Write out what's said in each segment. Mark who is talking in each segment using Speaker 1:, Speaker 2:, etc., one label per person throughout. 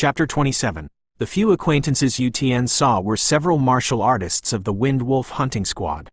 Speaker 1: Chapter 27. The few acquaintances Yu Tian saw were several martial artists of the Wind Wolf hunting squad.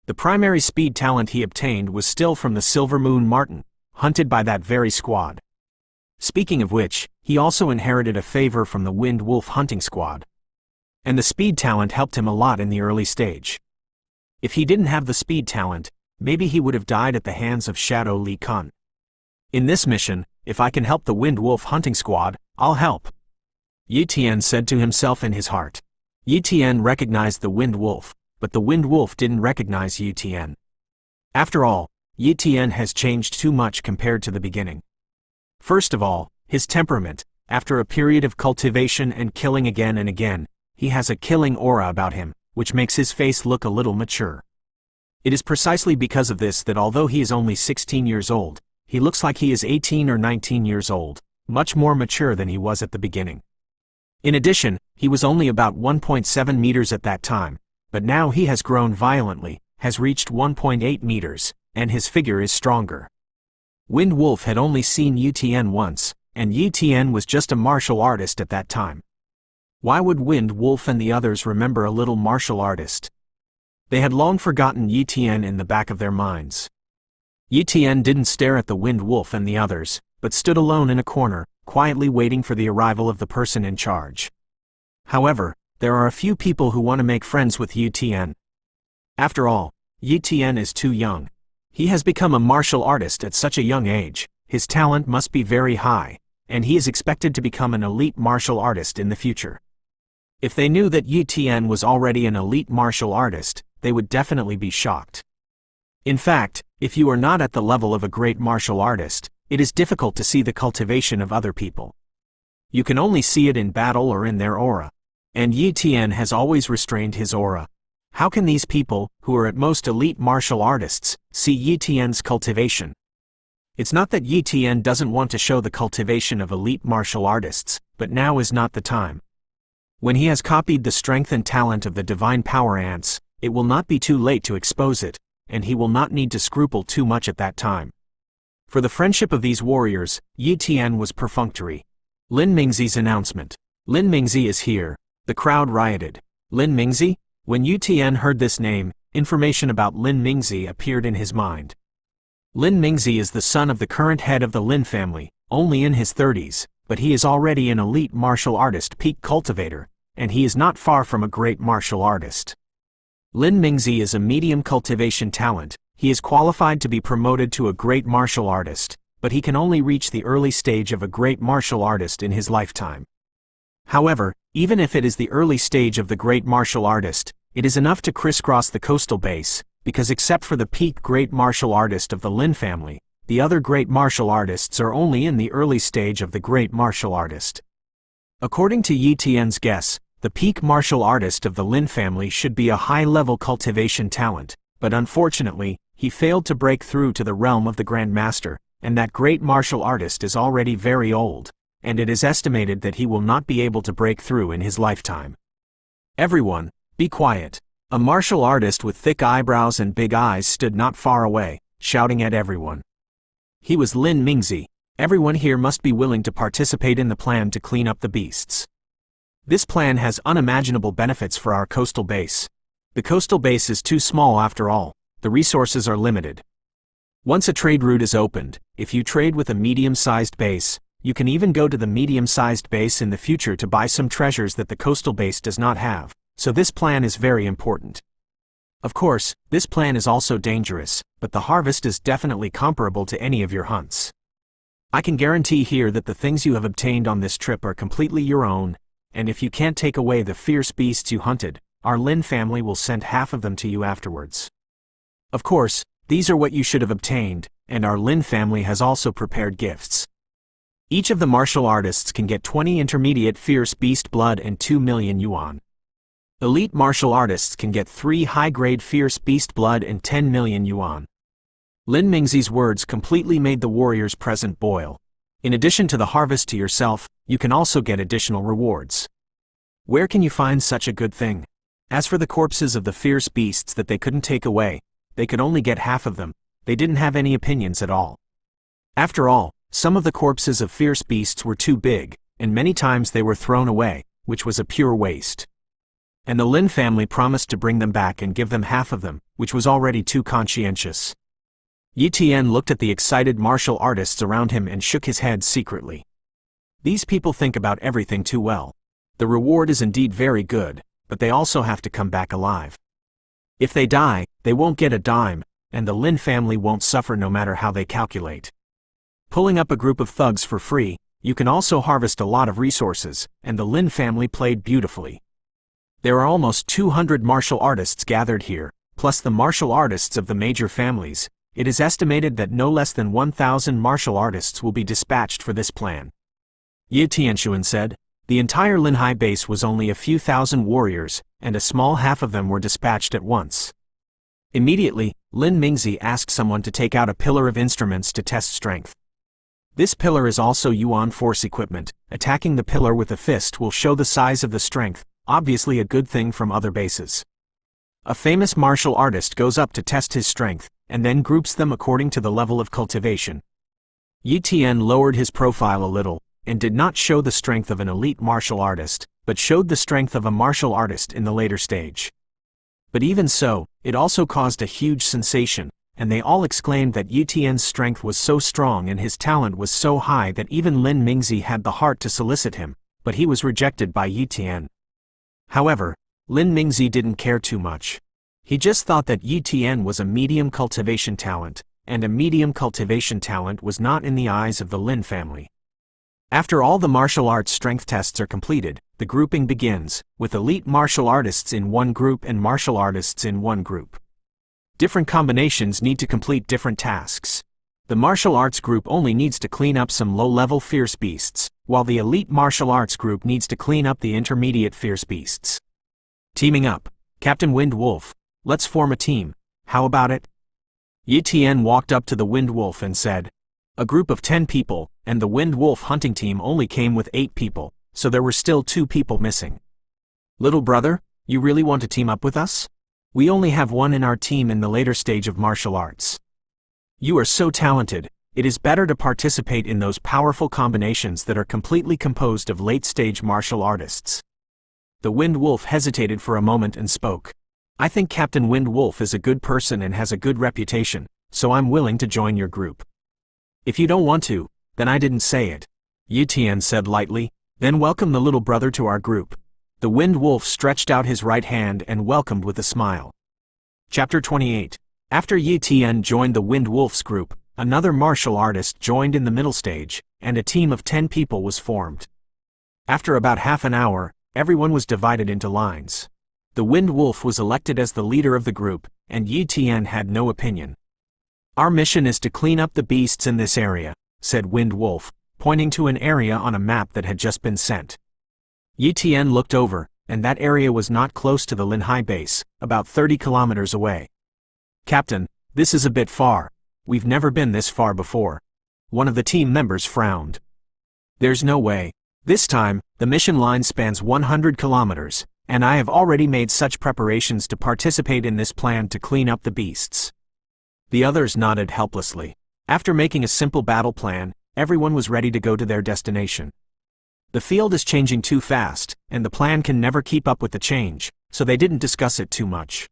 Speaker 1: The primary speed talent he obtained was still from the Silver Moon Marten, hunted by that very squad. Speaking of which, he also inherited a favor from the Wind Wolf hunting squad. And the speed talent helped him a lot in the early stage. If he didn't have the speed talent, maybe he would have died at the hands of Shadow Li Kun. In this mission, if I can help the Wind Wolf hunting squad, I'll help, Yu Tian said to himself in his heart. Yu Tian recognized the Wind Wolf, but the Wind Wolf didn't recognize Yu Tian. After all, Yu Tian has changed too much compared to the beginning. First of all, his temperament. After a period of cultivation and killing again and again, he has a killing aura about him, which makes his face look a little mature. It is precisely because of this that although he is only 16 years old, he looks like he is 18 or 19 years old, much more mature than he was at the beginning. In addition, he was only about 1.7 meters at that time, but now he has grown violently, has reached 1.8 meters, and his figure is stronger. Wind Wolf had only seen Yu Tian once, and Yu Tian was just a martial artist at that time. Why would Wind Wolf and the others remember a little martial artist? They had long forgotten Yu Tian in the back of their minds. Yu Tian didn't stare at the Wind Wolf and the others, but stood alone in a corner, quietly waiting for the arrival of the person in charge. However, there are a few people who want to make friends with Yu Tian. After all, Yu Tian is too young. He has become a martial artist at such a young age, his talent must be very high, and he is expected to become an elite martial artist in the future. If they knew that Yu Tian was already an elite martial artist, they would definitely be shocked. In fact, if you are not at the level of a great martial artist, it is difficult to see the cultivation of other people. You can only see it in battle or in their aura. And Yu Tian has always restrained his aura. How can these people, who are at most elite martial artists, see Yu Tian's cultivation? It's not that Yu Tian doesn't want to show the cultivation of elite martial artists, but now is not the time. When he has copied the strength and talent of the divine power ants, it will not be too late to expose it, and he will not need to scruple too much at that time. For the friendship of these warriors, Yu Tian was perfunctory. Lin Mingzi's announcement. Lin Mingzi is here. The crowd rioted. Lin Mingzi? When Yu Tian heard this name, information about Lin Mingzi appeared in his mind. Lin Mingzi is the son of the current head of the Lin family, only in his 30s, but he is already an elite martial artist peak cultivator, and he is not far from a great martial artist. Lin Mingzi is a medium cultivation talent. He is qualified to be promoted to a great martial artist, but he can only reach the early stage of a great martial artist in his lifetime. However, even if it is the early stage of the great martial artist, it is enough to crisscross the coastal base, because except for the peak great martial artist of the Lin family, the other great martial artists are only in the early stage of the great martial artist. According to Yu Tian's guess, the peak martial artist of the Lin family should be a high-level cultivation talent, but unfortunately, he failed to break through to the realm of the Grand Master, and that great martial artist is already very old, and it is estimated that he will not be able to break through in his lifetime. Everyone, be quiet. A martial artist with thick eyebrows and big eyes stood not far away, shouting at everyone. He was Lin Mingzi. Everyone here must be willing to participate in the plan to clean up the beasts. This plan has unimaginable benefits for our coastal base. The coastal base is too small after all. The resources are limited. Once a trade route is opened, if you trade with a medium-sized base, you can even go to the medium-sized base in the future to buy some treasures that the coastal base does not have, so this plan is very important. Of course, this plan is also dangerous, but the harvest is definitely comparable to any of your hunts. I can guarantee here that the things you have obtained on this trip are completely your own, and if you can't take away the fierce beasts you hunted, our Lin family will send half of them to you afterwards. Of course, these are what you should have obtained, and our Lin family has also prepared gifts. Each of the martial artists can get 20 intermediate fierce beast blood and 2 million yuan. Elite martial artists can get 3 high-grade fierce beast blood and 10 million yuan. Lin Mingzi's words completely made the warriors present boil. In addition to the harvest to yourself, you can also get additional rewards. Where can you find such a good thing? As for the corpses of the fierce beasts that they couldn't take away, they could only get half of them. They didn't have any opinions at all. After all, some of the corpses of fierce beasts were too big, and many times they were thrown away, which was a pure waste. And the Lin family promised to bring them back and give them half of them, which was already too conscientious. Yi Tian looked at the excited martial artists around him and shook his head secretly. These people think about everything too well. The reward is indeed very good, but they also have to come back alive. If they die, they won't get a dime, and the Lin family won't suffer no matter how they calculate. Pulling up a group of thugs for free, you can also harvest a lot of resources, and the Lin family played beautifully. There are almost 200 martial artists gathered here, plus the martial artists of the major families. It is estimated that no less than 1,000 martial artists will be dispatched for this plan. Yi Tianxuan said. The entire Linhai base was only a few thousand warriors, and a small half of them were dispatched at once. Immediately, Lin Mingzi asked someone to take out a pillar of instruments to test strength. This pillar is also Yuan force equipment. Attacking the pillar with a fist will show the size of the strength, obviously a good thing from other bases. A famous martial artist goes up to test his strength, and then groups them according to the level of cultivation. Yi Tian lowered his profile a little, and did not show the strength of an elite martial artist, but showed the strength of a martial artist in the later stage. But even so, it also caused a huge sensation, and they all exclaimed that Yi Tian's strength was so strong and his talent was so high that even Lin Mingzi had the heart to solicit him, but he was rejected by Yi Tian. However, Lin Mingzi didn't care too much. He just thought that Yi Tian was a medium cultivation talent, and a medium cultivation talent was not in the eyes of the Lin family. After all the martial arts strength tests are completed, the grouping begins, with elite martial artists in one group and martial artists in one group. Different combinations need to complete different tasks. The martial arts group only needs to clean up some low-level fierce beasts, while the elite martial arts group needs to clean up the intermediate fierce beasts. Teaming up. Captain Wind Wolf, let's form a team, how about it? Yi Tian walked up to the Wind Wolf and said. A group of 10 people, and the Wind Wolf hunting team only came with 8 people, so there were still 2 people missing. Little brother, you really want to team up with us? We only have one in our team in the later stage of martial arts. You are so talented, it is better to participate in those powerful combinations that are completely composed of late-stage martial artists. The Wind Wolf hesitated for a moment and spoke. I think Captain Wind Wolf is a good person and has a good reputation, so I'm willing to join your group. If you don't want to, then I didn't say it. Yi Tian said lightly, then welcome the little brother to our group. The Wind Wolf stretched out his right hand and welcomed with a smile. Chapter 28. After Yi Tian joined the Wind Wolf's group, another martial artist joined in the middle stage, and a team of 10 people was formed. After about half an hour, everyone was divided into lines. The Wind Wolf was elected as the leader of the group, and Yi Tian had no opinion. Our mission is to clean up the beasts in this area, said Wind Wolf, pointing to an area on a map that had just been sent. Yi Tian looked over, and that area was not close to the Linhai base, about 30 kilometers away. Captain, this is a bit far. We've never been this far before. One of the team members frowned. There's no way. This time, the mission line spans 100 kilometers, and I have already made such preparations to participate in this plan to clean up the beasts. The others nodded helplessly. After making a simple battle plan, everyone was ready to go to their destination. The field is changing too fast, and the plan can never keep up with the change, so they didn't discuss it too much.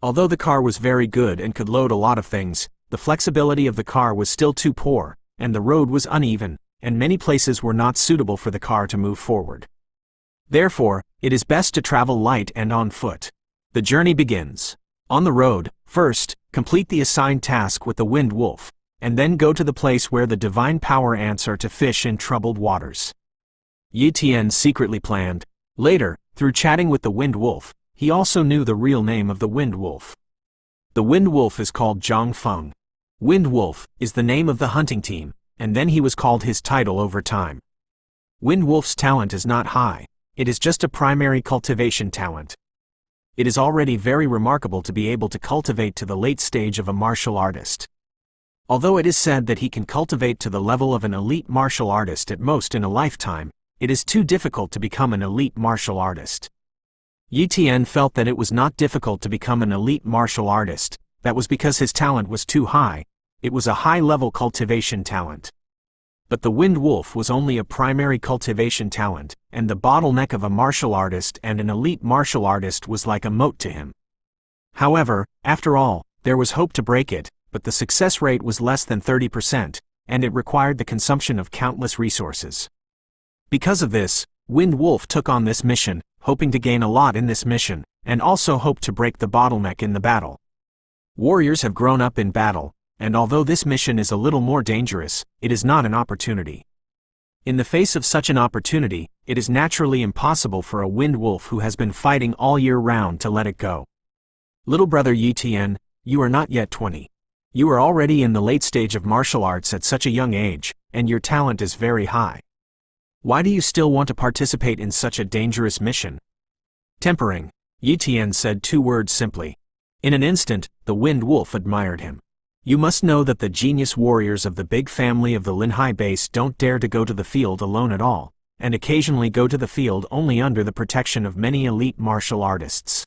Speaker 1: Although the car was very good and could load a lot of things, the flexibility of the car was still too poor, and the road was uneven, and many places were not suitable for the car to move forward. Therefore, it is best to travel light and on foot. The journey begins. On the road, first, complete the assigned task with the Wind Wolf, and then go to the place where the divine power ants are to fish in troubled waters. Yi Tian secretly planned. Later, through chatting with the Wind Wolf, he also knew the real name of the Wind Wolf. The Wind Wolf is called Zhang Feng. Wind Wolf is the name of the hunting team, and then he was called his title over time. Wind Wolf's talent is not high, it is just a primary cultivation talent. It is already very remarkable to be able to cultivate to the late stage of a martial artist. Although it is said that he can cultivate to the level of an elite martial artist at most in a lifetime, it is too difficult to become an elite martial artist. Yi Tian felt that it was not difficult to become an elite martial artist, that was because his talent was too high, it was a high-level cultivation talent. But the Wind Wolf was only a primary cultivation talent, and the bottleneck of a martial artist and an elite martial artist was like a moat to him. However, after all, there was hope to break it, but the success rate was less than 30%, and it required the consumption of countless resources. Because of this, Wind Wolf took on this mission, hoping to gain a lot in this mission, and also hoped to break the bottleneck in the battle. Warriors have grown up in battle, and although this mission is a little more dangerous, it is not an opportunity. In the face of such an opportunity, it is naturally impossible for a Wind Wolf who has been fighting all year round to let it go. Little brother Yi Tian, you are not yet 20. You are already in the late stage of martial arts at such a young age, and your talent is very high. Why do you still want to participate in such a dangerous mission? Tempering, Yi Tian said 2 words simply. In an instant, the Wind Wolf admired him. You must know that the genius warriors of the big family of the Linhai base don't dare to go to the field alone at all, and occasionally go to the field only under the protection of many elite martial artists.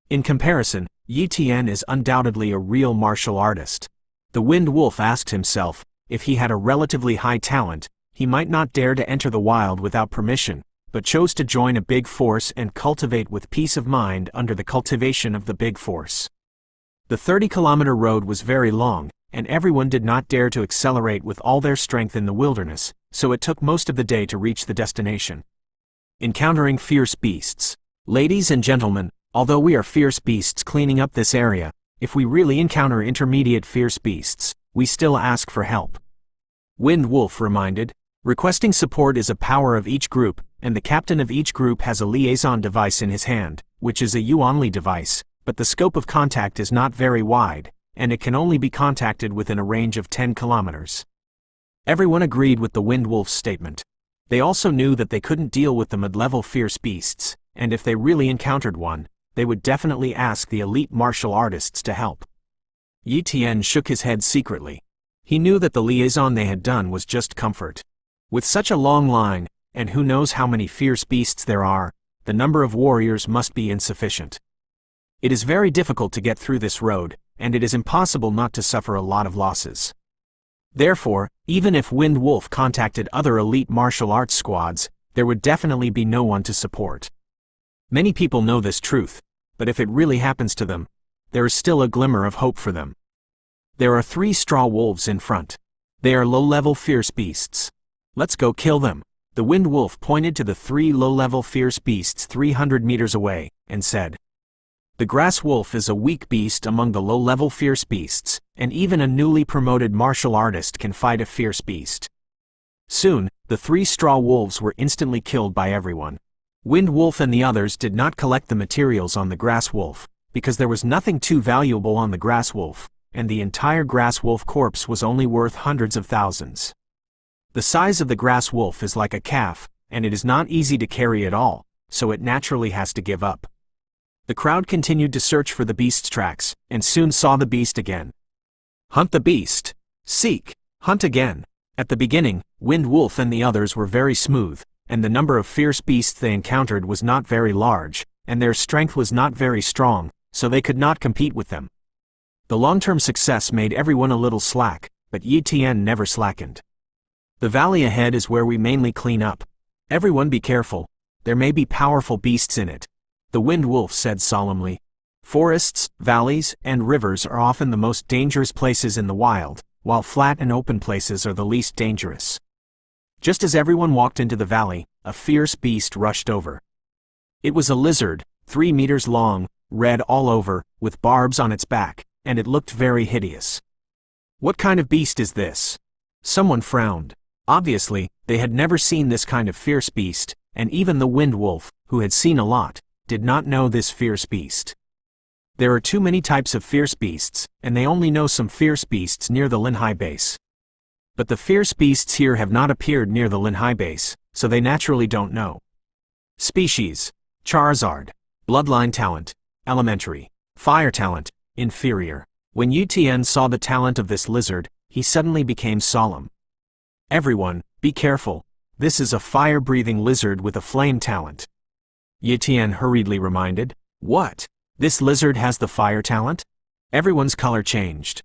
Speaker 1: In comparison, Yi Tian is undoubtedly a real martial artist. The Wind Wolf asked himself, if he had a relatively high talent, he might not dare to enter the wild without permission, but chose to join a big force and cultivate with peace of mind under the cultivation of the big force. The 30-kilometer road was very long, and everyone did not dare to accelerate with all their strength in the wilderness, so it took most of the day to reach the destination. Encountering fierce beasts. Ladies and gentlemen, although we are fierce beasts cleaning up this area, if we really encounter intermediate fierce beasts, we still ask for help. Wind Wolf reminded, requesting support is a power of each group, and the captain of each group has a liaison device in his hand, which is a Yuanli device, but the scope of contact is not very wide, and it can only be contacted within a range of 10 kilometers. Everyone agreed with the Wind Wolf's statement. They also knew that they couldn't deal with the mid-level fierce beasts, and if they really encountered one, they would definitely ask the elite martial artists to help. Yi Tian shook his head secretly. He knew that the liaison they had done was just comfort. With such a long line, and who knows how many fierce beasts there are, the number of warriors must be insufficient. It is very difficult to get through this road, and it is impossible not to suffer a lot of losses. Therefore, even if Wind Wolf contacted other elite martial arts squads, there would definitely be no one to support. Many people know this truth, but if it really happens to them, there is still a glimmer of hope for them. There are 3 straw wolves in front. They are low-level fierce beasts. Let's go kill them. The Wind Wolf pointed to the 3 low-level fierce beasts 300 meters away, and said, the grass wolf is a weak beast among the low-level fierce beasts, and even a newly promoted martial artist can fight a fierce beast. Soon, the 3 straw wolves were instantly killed by everyone. Wind Wolf and the others did not collect the materials on the grass wolf, because there was nothing too valuable on the grass wolf, and the entire grass wolf corpse was only worth hundreds of thousands. The size of the grass wolf is like a calf, and it is not easy to carry at all, so it naturally has to give up. The crowd continued to search for the beast's tracks, and soon saw the beast again. Hunt the beast. Seek. Hunt again. At the beginning, Wind Wolf and the others were very smooth, and the number of fierce beasts they encountered was not very large, and their strength was not very strong, so they could not compete with them. The long-term success made everyone a little slack, but Yi Tian never slackened. The valley ahead is where we mainly clean up. Everyone be careful, there may be powerful beasts in it. The Wind Wolf said solemnly. Forests, valleys, and rivers are often the most dangerous places in the wild, while flat and open places are the least dangerous. Just as everyone walked into the valley, a fierce beast rushed over. It was a lizard, 3 meters long, red all over, with barbs on its back, and it looked very hideous. What kind of beast is this? Someone frowned. Obviously, they had never seen this kind of fierce beast, and even the Wind Wolf, who had seen a lot, did not know this fierce beast. There are too many types of fierce beasts, and they only know some fierce beasts near the Linhai base. But the fierce beasts here have not appeared near the Linhai base, so they naturally don't know. Species: Charizard. Bloodline talent: elementary. Fire talent: inferior. When Yu Tian saw the talent of this lizard, he suddenly became solemn. Everyone, be careful. This is a fire-breathing lizard with a flame talent. Yi Tian hurriedly reminded. What? This lizard has the fire talent? Everyone's color changed.